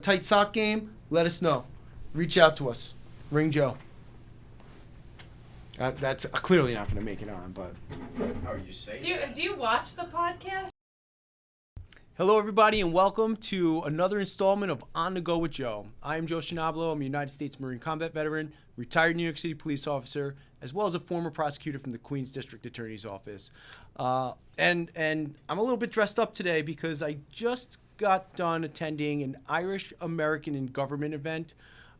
Tight sock game, let us know. Reach out to us. Ring Joe. That's clearly not going to make it on, but... How are you saying Do you watch the podcast? Hello, everybody, and welcome to another installment of On the Go with Joe. I am Joe Scianablo. I'm a United States Marine combat veteran, retired New York City police officer, as well as a former prosecutor from the Queens District Attorney's Office. And I'm a little bit dressed up today because I just got done attending an Irish American in Government event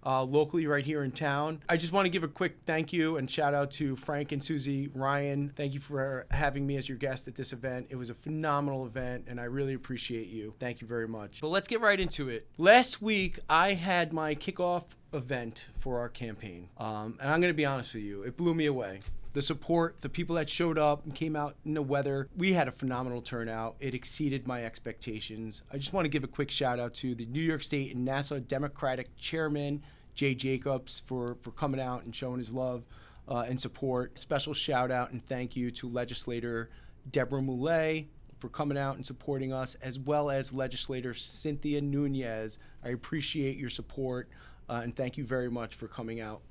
locally right here in town. I just want to give a quick thank you and shout out to Frank and Susie Ryan. Thank you for having me as your guest at this event. It was a phenomenal event and I really appreciate you. Thank you very much. But let's get right into it. Last week I had my kickoff event for our campaign. And I'm going to be honest with you, it blew me away. The support, the people that showed up and came out in the weather, we had a phenomenal turnout. It exceeded my expectations. I just want to give a quick shout out to the New York State and Nassau Democratic Chairman, Jay Jacobs, for coming out and showing his love and support. Special shout out and thank you to legislator Deborah Moulet for coming out and supporting us, as well as legislator Cynthia Nunez. I appreciate your support and thank you very much for coming out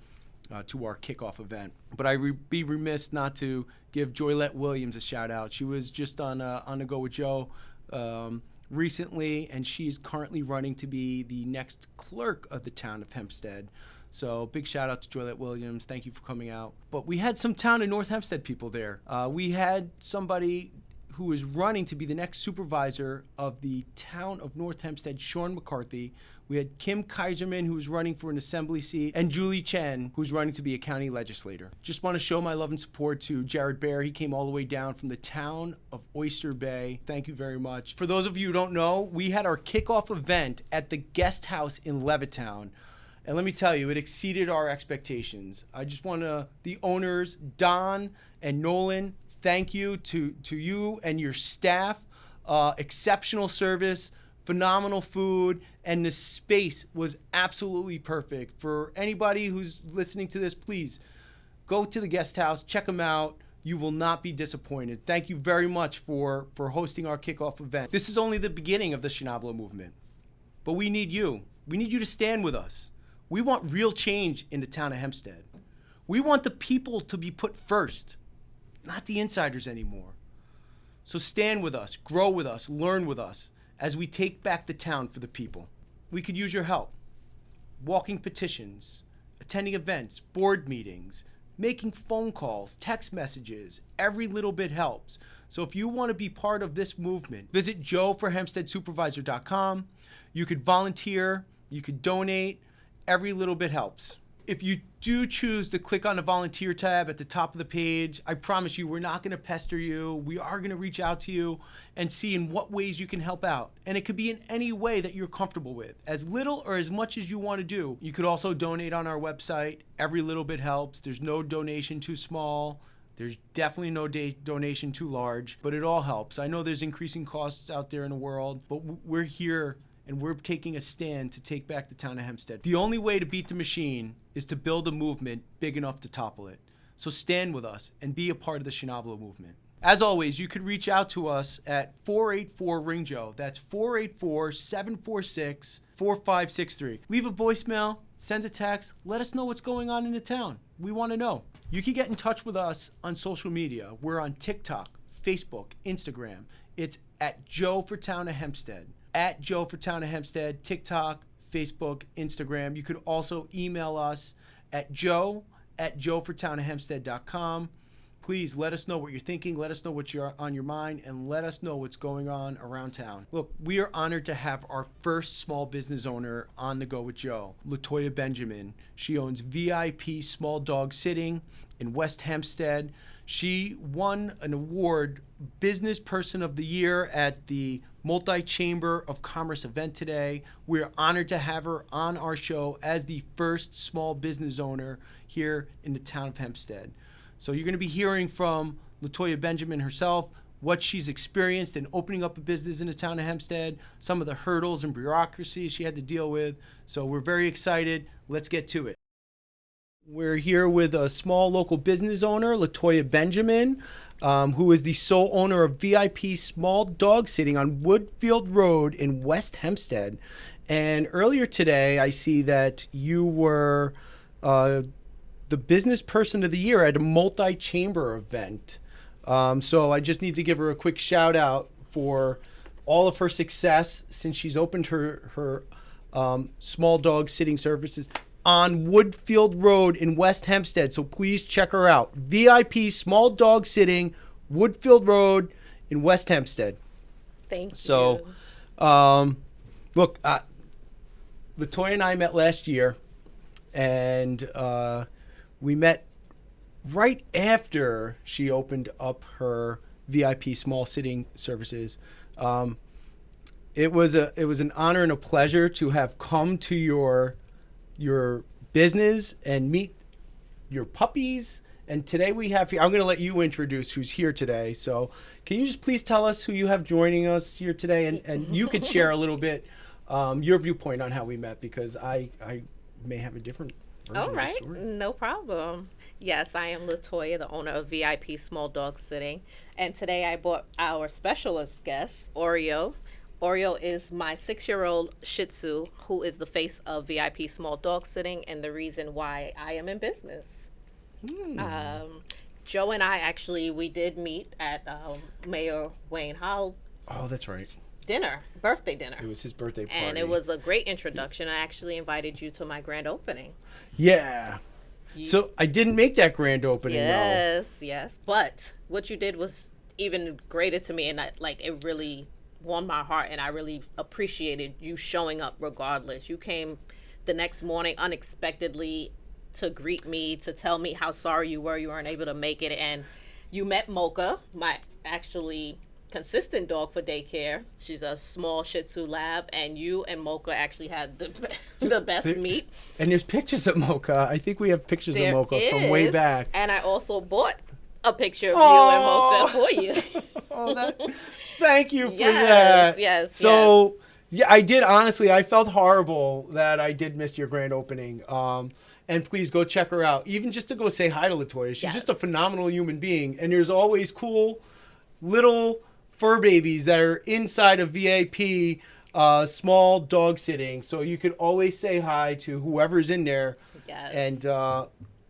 to our kickoff event. But I'd be remiss not to give Joylette Williams a shout out. She was just on the Go with Joe recently, and she is currently running to be the next clerk of the Town of Hempstead. So big shout out to Joylette Williams. Thank you for coming out. But we had some Town of North Hempstead people there. We had somebody who is running to be the next supervisor of the Town of North Hempstead, Sean McCarthy. We had Kim Kaiserman, who's running for an assembly seat, and Julie Chen, who's running to be a county legislator. Just want to show my love and support to Jared Bear. He came all the way down from the town of Oyster Bay. Thank you very much. For those of you who don't know, we had our kickoff event at the guest house in Levittown. And let me tell you, it exceeded our expectations. I just want to, the owners, Don and Nolan, thank you to you and your staff. Exceptional service, phenomenal food, and the space was absolutely perfect. For anybody who's listening to this, please go to the guest house, check them out. You will not be disappointed. Thank you very much for hosting our kickoff event. This is only the beginning of the Scianablo movement, but we need you. We need you to stand with us. We want real change in the town of Hempstead. We want the people to be put first, not the insiders anymore. So stand with us, grow with us, learn with us as we take back the town for the people. We could use your help. Walking petitions, attending events, board meetings, making phone calls, text messages, every little bit helps. So if you want to be part of this movement, visit joeforhempsteadsupervisor.com. You could volunteer, you could donate, every little bit helps. If you do choose to click on the volunteer tab at the top of the page, I promise you we're not going to pester you. We are going to reach out to you and see in what ways you can help out. And it could be in any way that you're comfortable with, as little or as much as you want to do. You could also donate on our website. Every little bit helps. There's no donation too small. There's definitely no donation too large, but it all helps. I know there's increasing costs out there in the world, but we're here and we're taking a stand to take back the town of Hempstead. The only way to beat the machine is to build a movement big enough to topple it. So stand with us and be a part of the Scianablo movement. As always, you can reach out to us at 484-RING-JOE. That's 484-746-4563. Leave a voicemail, send a text, let us know what's going on in the town. We want to know. You can get in touch with us on social media. We're on TikTok, Facebook, Instagram. It's at Joe for Town of Hempstead. At Joe for Town of Hempstead, TikTok, Facebook, Instagram. You could also email us at joe@joefortownofhempstead.com. Please let us know what you're thinking, let us know what's on your mind, and let us know what's going on around town. Look, we are honored to have our first small business owner on the Go with Joe, Latoya Benjamin. She owns VIP Small Dog Sitting in West Hempstead. She won an award, Businessperson of the Year, at the Multi-Chamber of Commerce event today. We're honored to have her on our show as the first small business owner here in the town of Hempstead. So you're going to be hearing from Latoya Benjamin herself, what she's experienced in opening up a business in the town of Hempstead, some of the hurdles and bureaucracy she had to deal with. So we're very excited. Let's get to it. We're here with a small local business owner, Latoya Benjamin, who is the sole owner of VIP Small Dog Sitting on Woodfield Road in West Hempstead. And earlier today, I see that you were the Businessperson of the Year at a multi-chamber event. So I just need to give her a quick shout out for all of her success since she's opened her small dog sitting services on Woodfield Road in West Hempstead. So please check her out. VIP Small Dog Sitting, Woodfield Road in West Hempstead. Thank you. So, look, Latoya and I met last year, and we met right after she opened up her VIP small sitting services. It was an honor and a pleasure to have come to your business and meet your puppies. And today we have here, I'm going to let you introduce who's here today. So can you just please tell us who you have joining us here today? And you could share a little bit your viewpoint on how we met, because I may have a different version All of right, the story. no problem. Yes, I am Latoya, the owner of VIP Small Dog Sitting. And today I brought our specialist guest, Oreo. Oreo is my 6-year-old Shih Tzu, who is the face of VIP Small Dog Sitting and the reason why I am in business. Joe and I we did meet at Mayor Wayne Howell Oh, that's right. birthday dinner. It was his birthday party. And it was a great introduction. I actually invited you to my grand opening. Yeah. So I didn't make that grand opening, Yes. But what you did was even greater to me, and it really warmed my heart, and I really appreciated you showing up regardless. You came the next morning unexpectedly to greet me, to tell me how sorry you weren't able to make it, and you met Mocha, my actually consistent dog for daycare. She's a small Shih Tzu lab, and you and Mocha actually had the best meet. And there's pictures of Mocha. I think we have pictures There of Mocha from way back. And I also bought a picture of you and Mocha for you. Thank you for that. Yes. So, yeah, I did, honestly, I felt horrible that I did miss your grand opening. And please go check her out. Even just to go say hi to Latoya. She's just a phenomenal human being. And there's always cool little fur babies that are inside of VIP small dog sitting. So you could always say hi to whoever's in there. Yes. And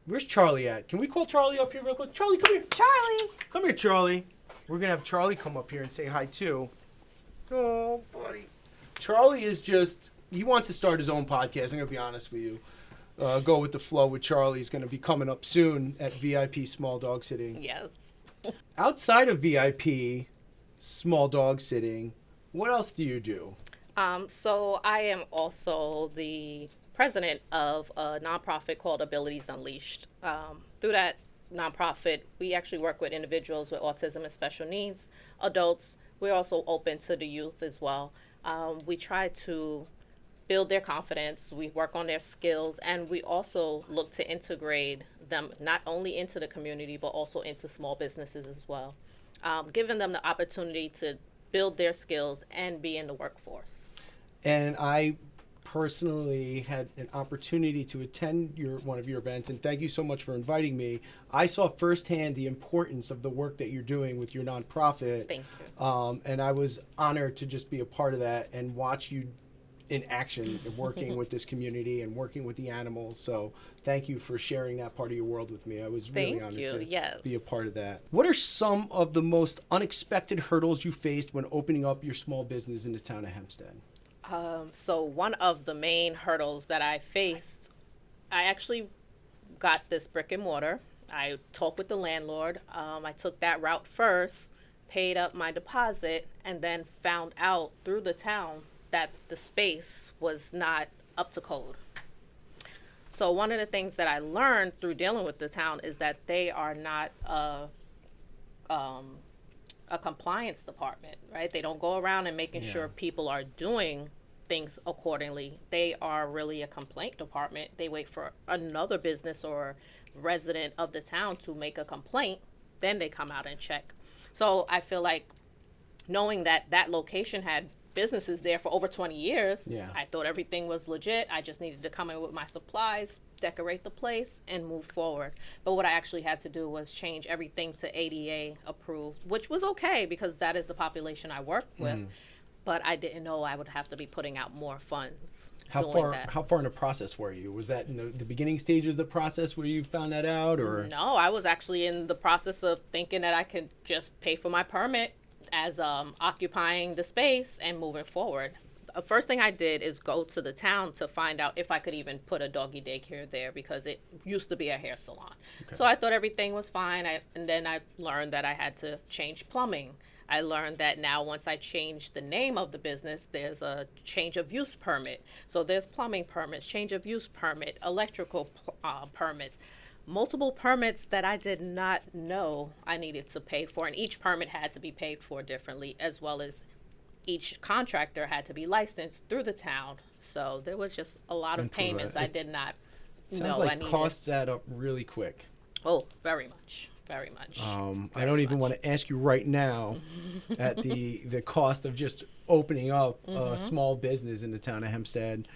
where's Charlie at? Can we call Charlie up here real quick? Charlie, come here. Charlie. Come here, Charlie. We're going to have Charlie come up here and say hi, too. Oh, buddy. Charlie is he wants to start his own podcast. I'm going to be honest with you. Go with the flow with Charlie. He's going to be coming up soon at VIP Small Dog Sitting. Yes. Outside of VIP Small Dog Sitting, what else do you do? So I am also the president of a nonprofit called Abilities Unleashed. Through that nonprofit, we actually work with individuals with autism and special needs, adults. We're also open to the youth as well. We try to build their confidence, we work on their skills, and we also look to integrate them not only into the community, but also into small businesses as well, giving them the opportunity to build their skills and be in the workforce. And I personally had an opportunity to attend one of your events, and thank you so much for inviting me. I saw firsthand the importance of the work that you're doing with your nonprofit. Thank you. And I was honored to just be a part of that and watch you in action, working with this community and working with the animals. So thank you for sharing that part of your world with me. I was really honored to be a part of that. What are some of the most unexpected hurdles you faced when opening up your small business in the town of Hempstead? So one of the main hurdles that I faced, I actually got this brick and mortar. I talked with the landlord. I took that route first, paid up my deposit, and then found out through the town that the space was not up to code. So one of the things that I learned through dealing with the town is that they are not a compliance department, right? They don't go around and making sure people are doing things accordingly. They are really a complaint department. They wait for another business or resident of the town to make a complaint, then they come out and check. So I feel like knowing that that location had businesses there for over 20 years, I thought everything was legit. I just needed to come in with my supplies, decorate the place, and move forward. But what I actually had to do was change everything to ADA approved, which was okay because that is the population I work with. but I didn't know I would have to be putting out more funds. How doing that. far in the process were you? Was that in the beginning stages of the process where you found that out, or? No, I was actually in the process of thinking that I could just pay for my permit as occupying the space and moving forward. The first thing I did is go to the town to find out if I could even put a doggy daycare there, because it used to be a hair salon. Okay. So I thought everything was fine. And then I learned that I had to change plumbing. I learned that now once I change the name of the business, there's a change of use permit. So there's plumbing permits, change of use permit, electrical permits, multiple permits that I did not know I needed to pay for. And each permit had to be paid for differently, as well as each contractor had to be licensed through the town. So there was just a lot of payments I did not know I needed. Sounds like costs add up really quick. Oh, very much. Very much. I don't even want to ask you right now at the cost of just opening up a small business in the town of Hempstead.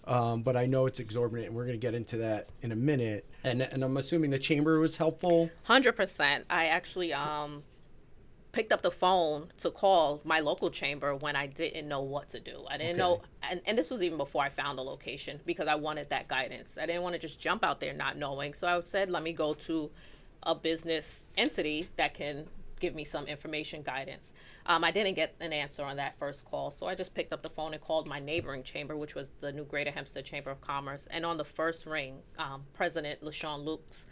But I know it's exorbitant, and we're going to get into that in a minute. And I'm assuming the chamber was helpful? 100%. I actually picked up the phone to call my local chamber when I didn't know what to do. I didn't know, and this was even before I found the location, because I wanted that guidance. I didn't want to just jump out there not knowing. So I said, let me go to a business entity that can give me some information guidance. I didn't get an answer on that first call, so I just picked up the phone and called my neighboring chamber, which was the new Greater Hempstead Chamber of Commerce. And on the first ring, President LaShawn Lukes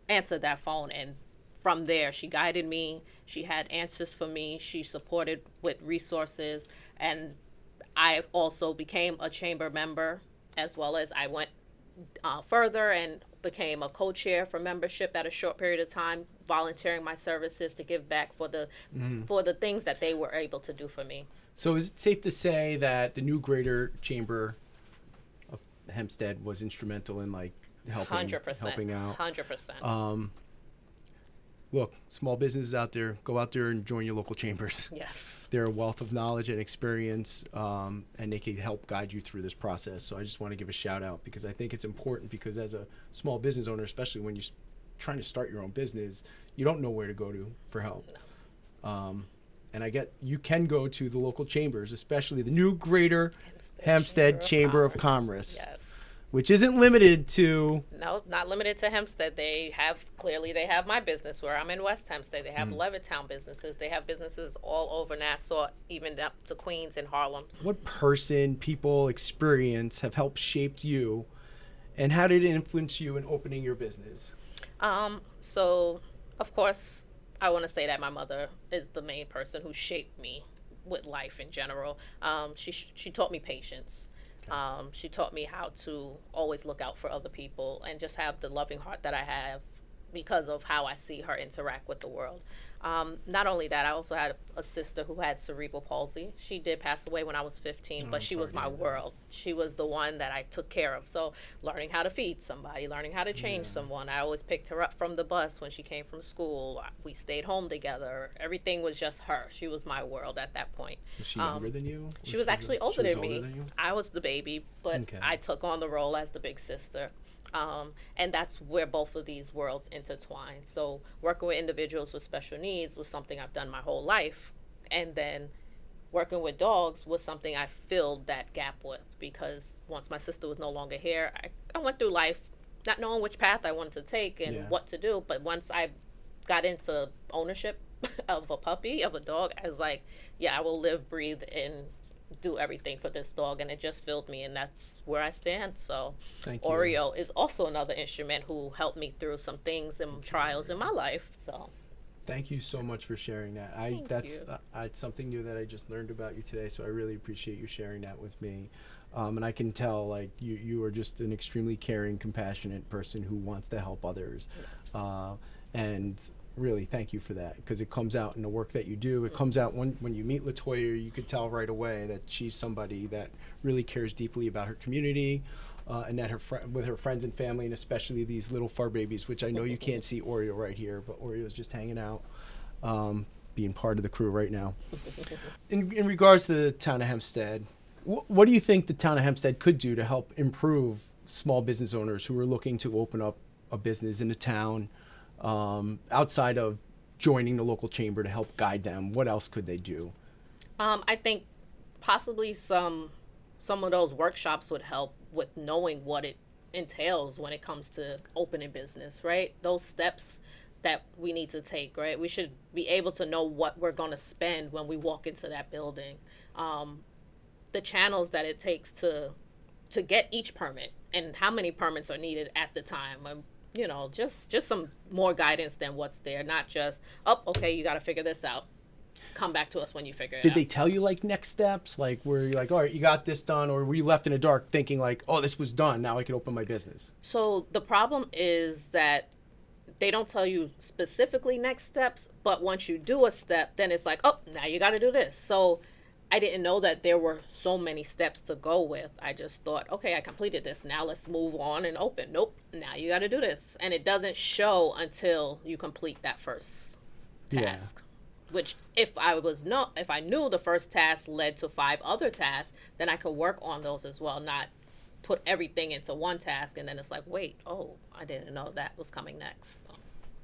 answered that phone, and from there, she guided me. She had answers for me. She supported with resources, and I also became a chamber member, as well as I went further and became a co-chair for membership at a short period of time, volunteering my services to give back for the things that they were able to do for me. So is it safe to say that the new Greater Chamber of Hempstead was instrumental in helping 100%, helping out? 100%. Look, small businesses out there, go out there and join your local chambers. Yes. They're a wealth of knowledge and experience, and they can help guide you through this process. So I just want to give a shout out, because I think it's important, because as a small business owner, especially when you're trying to start your own business, you don't know where to go to for help. No. And you can go to the local chambers, especially the new Greater Hempstead Chamber of Commerce. Yes. Which isn't limited to... No, not limited to Hempstead. They have my business where I'm in West Hempstead. They have Levittown businesses. They have businesses all over Nassau, even up to Queens and Harlem. What person, people, experience have helped shape you, and how did it influence you in opening your business? So, of course, I want to say that my mother is the main person who shaped me with life in general. She taught me patience. She taught me how to always look out for other people and just have the loving heart that I have because of how I see her interact with the world. Not only that, I also had a sister who had cerebral palsy. She did pass away when I was 15, but she was my world. She was the one that I took care of. So learning how to feed somebody, learning how to change someone. I always picked her up from the bus when she came from school. We stayed home together. Everything was just her. She was my world at that point. Was she younger than you? She was actually older than me. I was the baby, but I took on the role as the big sister. And that's where both of these worlds intertwine. So working with individuals with special needs was something I've done my whole life. And then working with dogs was something I filled that gap with, because once my sister was no longer here, I went through life not knowing which path I wanted to take and what to do. But once I got into ownership of a puppy, of a dog, I was like, yeah, I will live, breathe, and do everything for this dog, and it just filled me, and that's where I stand. So thank you. Oreo is also another instrument who helped me through some things and trials in my life. So thank you so much for sharing that. That's something new that I just learned about you today, so I really appreciate you sharing that with me. And I can tell you are just an extremely caring, compassionate person who wants to help others. Yes. And really thank you for that, because it comes out in the work that you do. It comes out when you meet Latoya. You could tell right away that she's somebody that really cares deeply about her community, and that with her friends and family, and especially these little fur babies, which I know you can't see Oreo right here, but Oreo's just hanging out, being part of the crew right now. In regards to the town of Hempstead, what do you think the town of Hempstead could do to help improve small business owners who are looking to open up a business in the town? Outside of joining the local chamber to help guide them, what else could they do? I think possibly some of those workshops would help with knowing what it entails when it comes to opening business, right? Those steps that we need to take, right? We should be able to know what we're going to spend when we walk into that building. The channels that it takes to get each permit and how many permits are needed at the time. You know, just some more guidance than what's there, not just, oh, okay, you got to figure this out. Come back to us when you figure it out. Did they tell you like next steps, like where you're like, all right, you got this done, or were you left in the dark thinking like, oh, this was done, now I can open my business? So the problem is that they don't tell you specifically next steps, but once you do a step, then it's like, oh, now you got to do this. So I didn't know that there were so many steps to go with. I just thought, okay, I completed this. Now let's move on and open. Nope, now you got to do this. And it doesn't show until you complete that first task. Yeah. Which if I knew the first task led to 5 other tasks, then I could work on those as well, not put everything into one task and then it's like, wait, oh, I didn't know that was coming next. So.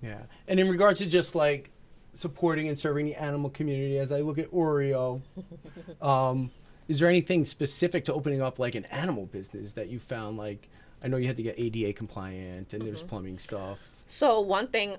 Yeah. And in regards to just like supporting and serving the animal community, as I look at Oreo, is there anything specific to opening up like an animal business that you found? Like, I know you had to get ADA compliant and there's plumbing stuff. So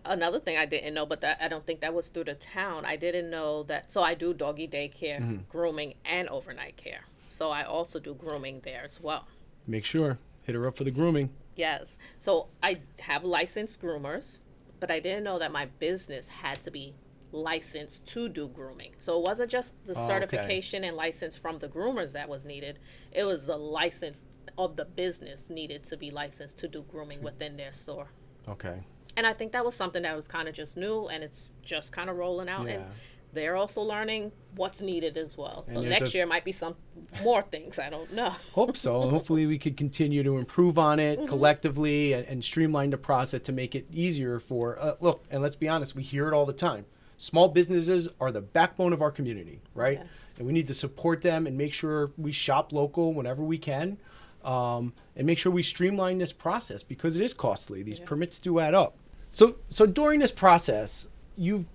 another thing I didn't know, but that I don't think that was through the town. I didn't know that. So I do doggy daycare, grooming, and overnight care. So I also do grooming there as well. Make sure, hit her up for the grooming. Yes. So I have licensed groomers, but I didn't know that my business had to be licensed to do grooming. So it wasn't just the certification and license from the groomers that was needed. It was the license of the business needed to be licensed to do grooming within their store. Okay. And I think that was something that was kind of just new, and it's just kind of rolling out. Yeah. And they're also learning what's needed as well. So next year might be some more things. I don't know. Hope so. Hopefully we could continue to improve on it collectively and streamline the process to make it easier for, look, and let's be honest, we hear it all the time. Small businesses are the backbone of our community, right? Yes. And we need to support them and make sure we shop local whenever we can. And make sure we streamline this process because it is costly. These permits do add up. So during this process, you've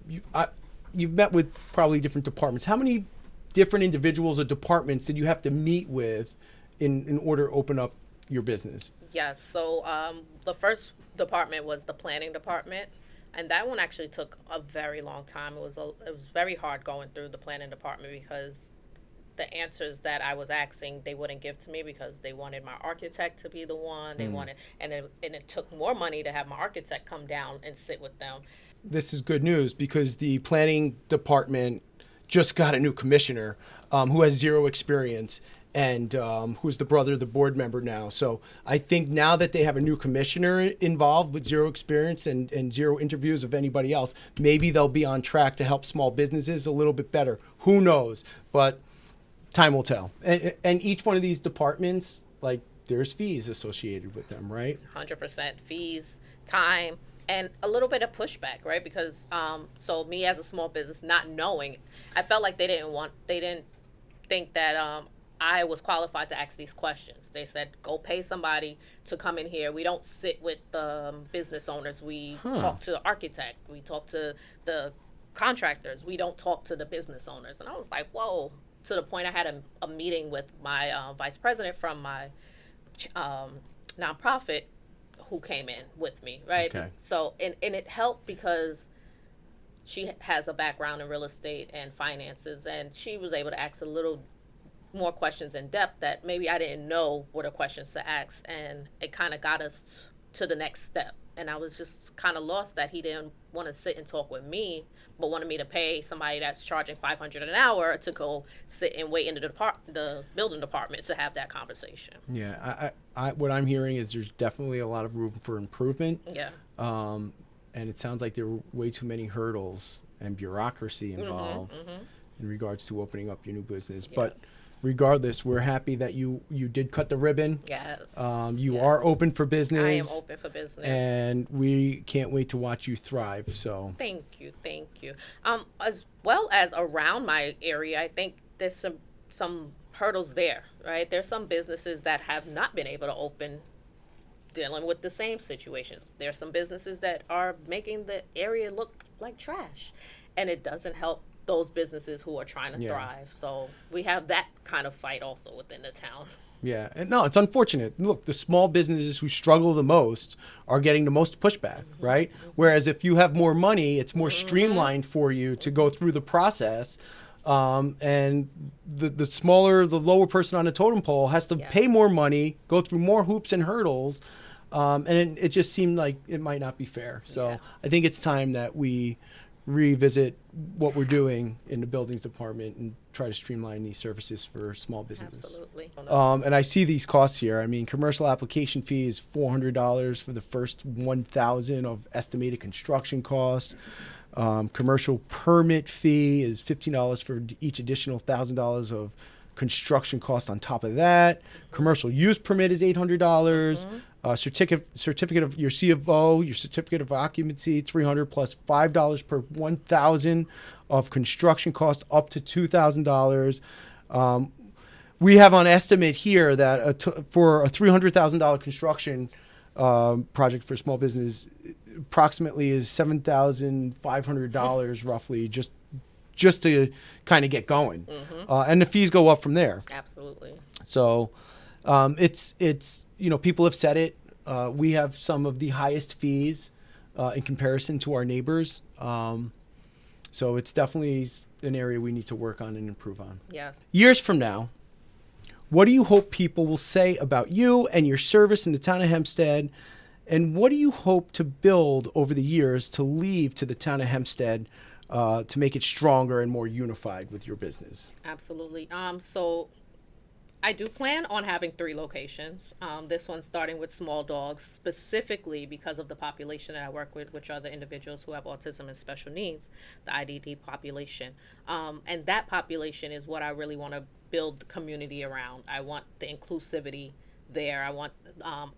met with probably different departments. How many different individuals or departments did you have to meet with in order to open up your business? Yes. So the first department was the planning department, and that one actually took a very long time. It was very hard going through the planning department because the answers that I was asking, they wouldn't give to me because they wanted my architect to be the one. They wanted, and it took more money to have my architect come down and sit with them. This is good news because the planning department just got a new commissioner who has zero experience and who's the brother of the board member now. So I think now that they have a new commissioner involved with zero experience and zero interviews of anybody else, maybe they'll be on track to help small businesses a little bit better. Who knows? But time will tell. And each one of these departments, like, there's fees associated with them, right? 100% fees, time, and a little bit of pushback, right? Because so me as a small business, not knowing, I felt like they didn't think that I was qualified to ask these questions. They said, go pay somebody to come in here. We don't sit with the business owners. We talk to the architect. We talk to the contractors. We don't talk to the business owners. And I was like, whoa. To the point I had a meeting with my vice president from my nonprofit who came in with me, right? Okay. So, and it helped because she has a background in real estate and finances, and she was able to ask a little more questions in depth that maybe I didn't know what are questions to ask, and it kind of got us to the next step. And I was just kind of lost that he didn't want to sit and talk with me, but wanted me to pay somebody that's charging $500 an hour to go sit and wait in the building department to have that conversation. Yeah, I what I'm hearing is there's definitely a lot of room for improvement. Yeah. And it sounds like there were way too many hurdles and bureaucracy involved in regards to opening up your new business. Yes. But regardless, we're happy that you did cut the ribbon. Yes. You are open for business. I am open for business. And we can't wait to watch you thrive. So Thank you. As well as around my area, I think there's some hurdles there, right? There's some businesses that have not been able to open dealing with the same situations. There's some businesses that are making the area look like trash, and it doesn't help those businesses who are trying to Yeah. thrive. So we have that kind of fight also within the town. Yeah, and no, it's unfortunate. Look, the small businesses who struggle the most are getting the most pushback, right? Whereas if you have more money, it's more streamlined for you to go through the process. And the smaller, the lower person on the totem pole has to pay more money, go through more hoops and hurdles. And it just seemed like it might not be fair. So I think it's time that we revisit what we're doing in the buildings department and try to streamline these services for small businesses. Absolutely. And I see these costs here. I mean, commercial application fee is $400 for the first 1,000 of estimated construction costs. Commercial permit fee is $15 for each additional $1,000 of construction costs on top of that. Commercial use permit is $800. Certificate of your C of O, your certificate of occupancy, $300 plus $5 per 1,000 of construction cost up to $2,000. We have on estimate here that for a $300,000 construction project for small business, approximately is $7,500 roughly, just to kind of get going, and the fees go up from there. Absolutely. So it's people have said it. We have some of the highest fees in comparison to our neighbors. So it's definitely an area we need to work on and improve on. Yes. Years from now, what do you hope people will say about you and your service in the town of Hempstead? And what do you hope to build over the years to leave to the town of Hempstead to make it stronger and more unified with your business? Absolutely. So I do plan on having 3 locations. This one starting with small dogs, specifically because of the population that I work with, which are the individuals who have autism and special needs, the IDD population. And that population is what I really want to build the community around. I want the inclusivity there. I want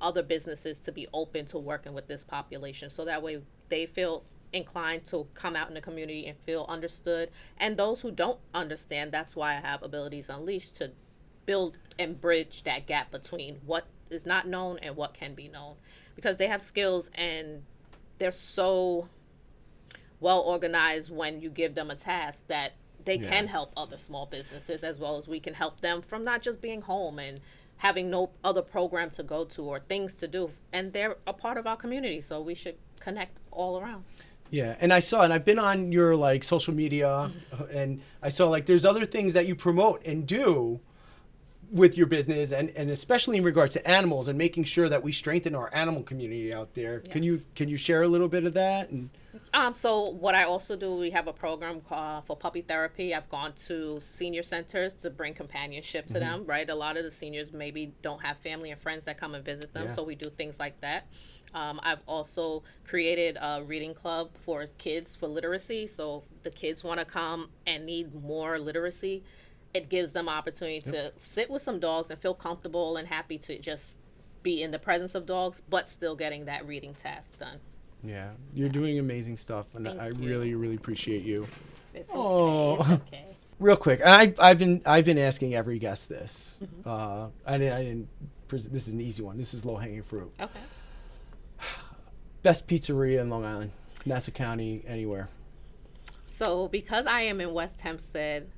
other businesses to be open to working with this population, so that way they feel inclined to come out in the community and feel understood. And those who don't understand, that's why I have Abilities Unleashed, to build and bridge that gap between what is not known and what can be known, because they have skills and they're so well organized when you give them a task that they can help other small businesses, as well as we can help them from not just being home and having no other program to go to or things to do. And they're a part of our community, so we should connect all around. Yeah, and I've been on your social media, and I saw there's other things that you promote and do with your business, and especially in regards to animals and making sure that we strengthen our animal community out there. Yes. Can you share a little bit of that? And so what I also do, we have a program for puppy therapy. I've gone to senior centers to bring companionship to them, right? A lot of the seniors maybe don't have family and friends that come and visit them, so we do things like that. I've also created a reading club for kids for literacy. So if the kids want to come and need more literacy, it gives them opportunity to sit with some dogs and feel comfortable and happy to just be in the presence of dogs, but still getting that reading task done. yeah, you're doing amazing stuff, and I really, really appreciate you. It's Oh. okay. It's okay. Real quick, and I've been asking every guest this. I didn't. This is an easy one. This is low hanging fruit. Okay. Best pizzeria in Long Island, Nassau County, anywhere. So because I am in West Hempstead,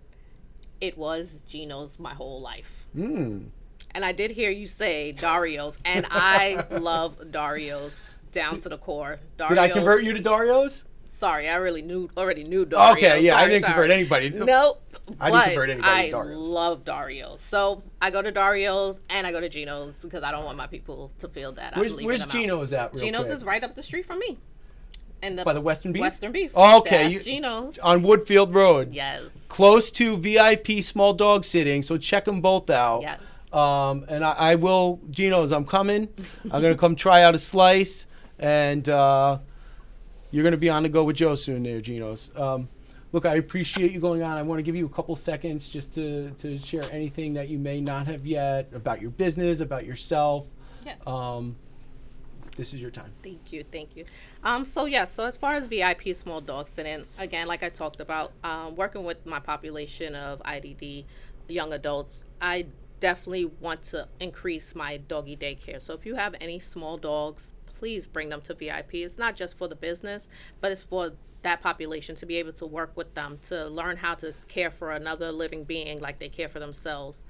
it was Gino's my whole life. And I did hear you say Dario's, and I love Dario's down to the core. Dario's, Did I convert you to Dario's? Sorry, I already knew Dario's. Okay, yeah, I Sorry, didn't convert anybody. Nope. I didn't convert anybody to I Dario's. love Dario's. So I go to Dario's and I go to Gino's because I don't want my people to feel that. Where's Gino's at? Real Gino's quick? is right up the street from me. And By the Western Beef? Western Beef. Oh, okay. That's Gino's. On Woodfield Road. Yes. Close to VIP small dog sitting, so check them both out. Yes. And I will, Gino's, I'm coming. I'm going to come try out a slice, and you're going to be on the go with Joe soon there, Gino's. Look, I appreciate you going on. I want to give you a couple seconds just to share anything that you may not have yet about your business, about yourself. Yes. This is your time. Thank you. So as far as VIP small dog sitting, again, like I talked about, working with my population of IDD young adults, I definitely want to increase my doggy daycare. So if you have any small dogs, please bring them to VIP. It's not just for the business, but it's for that population, to be able to work with them, to learn how to care for another living being like they care for themselves.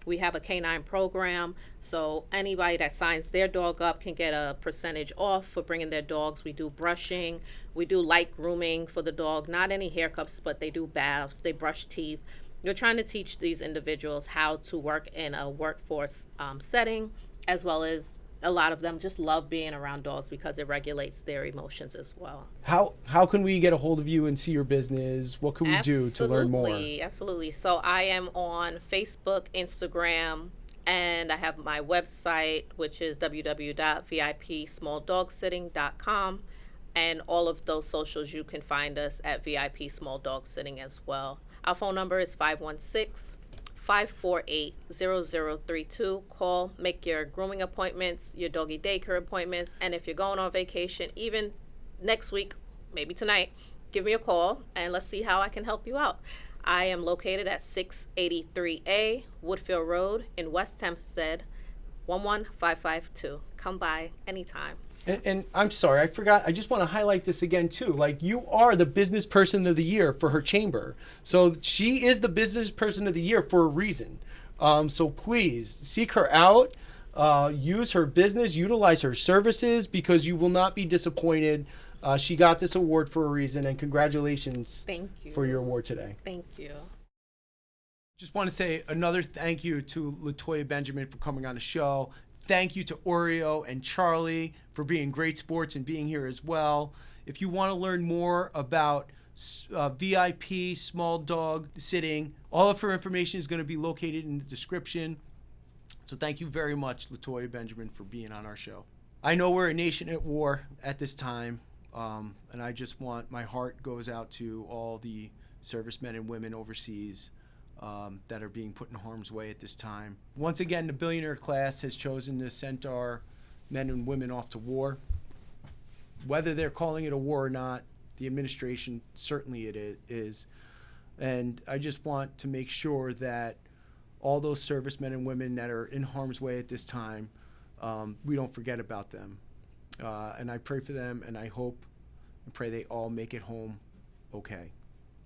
We have a canine program, so anybody that signs their dog up can get a percentage off for bringing their dogs. We do brushing, we do light grooming for the dog, not any haircuts, but they do baths, they brush teeth. You're trying to teach these individuals how to work in a workforce setting, as well as a lot of them just love being around dogs because it regulates their emotions as well. How can we get a hold of you and see your business? What can we do to learn more? Absolutely. So I am on Facebook, Instagram, and I have my website, which is www.vipsmalldogSitting.com. And all of those socials, you can find us at VIP Small Dog Sitting as well. Our phone number is 516-548-0032. Call, make your grooming appointments, your doggy daycare appointments, and if you're going on vacation, even next week, maybe tonight, give me a call and let's see how I can help you out. I am located at 683A Woodfield Road in West Hempstead, 11552. Come by anytime. And I'm sorry, I forgot. I just want to highlight this again, too. Like, you are the business person of the year for her chamber. So she is the business person of the year for a reason. So please seek her out, use her business, utilize her services, because you will not be disappointed. She got this award for a reason, and congratulations Thank you for your award today. Thank you. Just want to say another thank you to Latoya Benjamin for coming on the show. Thank you to Oreo and Charlie for being great sports and being here as well. If you want to learn more about VIP small dog sitting, all of her information is going to be located in the description. So thank you very much, Latoya Benjamin, for being on our show. I know we're a nation at war at this time, and I just want, my heart goes out to all the servicemen and women overseas that are being put in harm's way at this time. Once again, the billionaire class has chosen to send our men and women off to war. Whether they're calling it a war or not, the administration, certainly it is. And I just want to make sure that all those servicemen and women that are in harm's way at this time, we don't forget about them. And I pray for them, and I hope and pray they all make it home okay.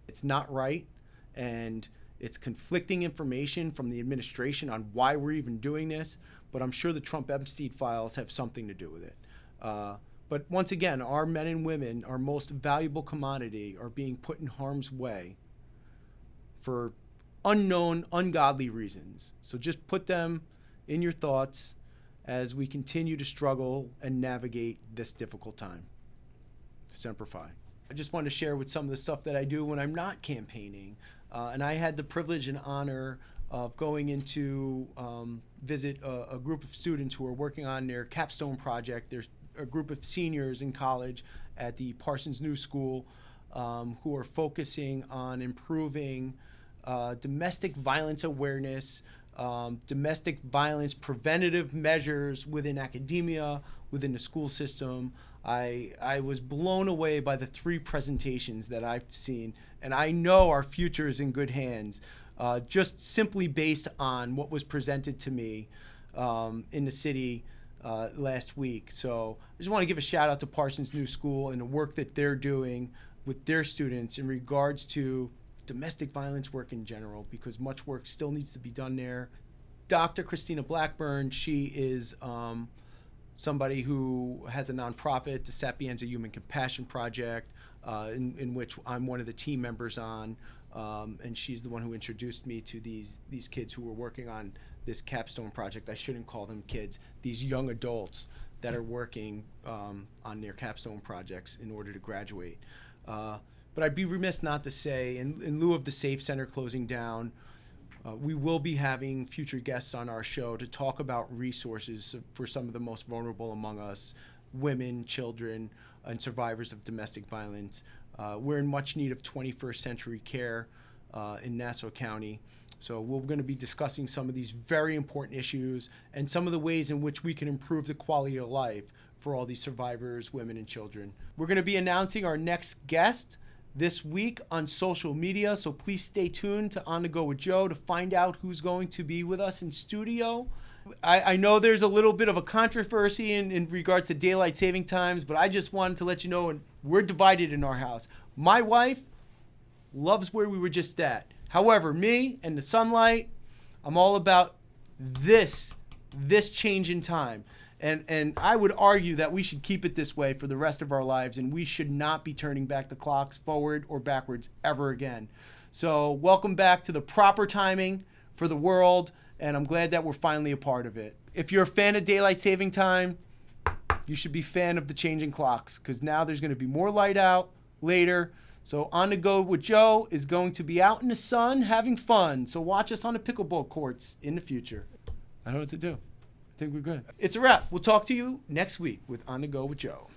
It's not right, and it's conflicting information from the administration on why we're even doing this, but I'm sure the Trump-Epstein files have something to do with it. But once again, our men and women, our most valuable commodity, are being put in harm's way for unknown, ungodly reasons. So just put them in your thoughts as we continue to struggle and navigate this difficult time. Semper Fi. I just wanted to share with some of the stuff that I do when I'm not campaigning. And I had the privilege and honor of going into visit a group of students who are working on their capstone project. There's a group of seniors in college at the Parsons New School who are focusing on improving domestic violence awareness, domestic violence preventative measures within academia, within the school system. I was blown away by the 3 presentations that I've seen, and I know our future is in good hands, just simply based on what was presented to me in the city last week. So I just want to give a shout out to Parsons New School and the work that they're doing with their students in regards to domestic violence work in general, because much work still needs to be done there. Dr. Christina Blackburn, she is somebody who has a nonprofit, the Sapienza Human Compassion Project, in which I'm one of the team members on, and she's the one who introduced me to these kids who were working on this capstone project. I shouldn't call them kids, these young adults that are working on their capstone projects in order to graduate. But I'd be remiss not to say, in lieu of the Safe Center closing down, we will be having future guests on our show to talk about resources for some of the most vulnerable among us, women, children, and survivors of domestic violence. We're in much need of 21st century care in Nassau County. So we're going to be discussing some of these very important issues and some of the ways in which we can improve the quality of life for all these survivors, women, and children. We're going to be announcing our next guest this week on social media, so please stay tuned to On The Go with Joe to find out who's going to be with us in studio I know there's a little bit of a controversy in regards to daylight saving times, but I just wanted to let you know, and we're divided in our house. My wife loves where we were just at. However, me and the sunlight, I'm all about this change in time. And I would argue that we should keep it this way for the rest of our lives, and we should not be turning back the clocks forward or backwards ever again. So welcome back to the proper timing for the world, and I'm glad that we're finally a part of it. If you're a fan of daylight saving time, you should be a fan of the changing clocks, because now there's going to be more light out later. So On the Go with Joe is going to be out in the sun having fun. So watch us on the pickleball courts in the future. I don't know what to do. I think we're good. It's a wrap. We'll talk to you next week with On the Go with Joe.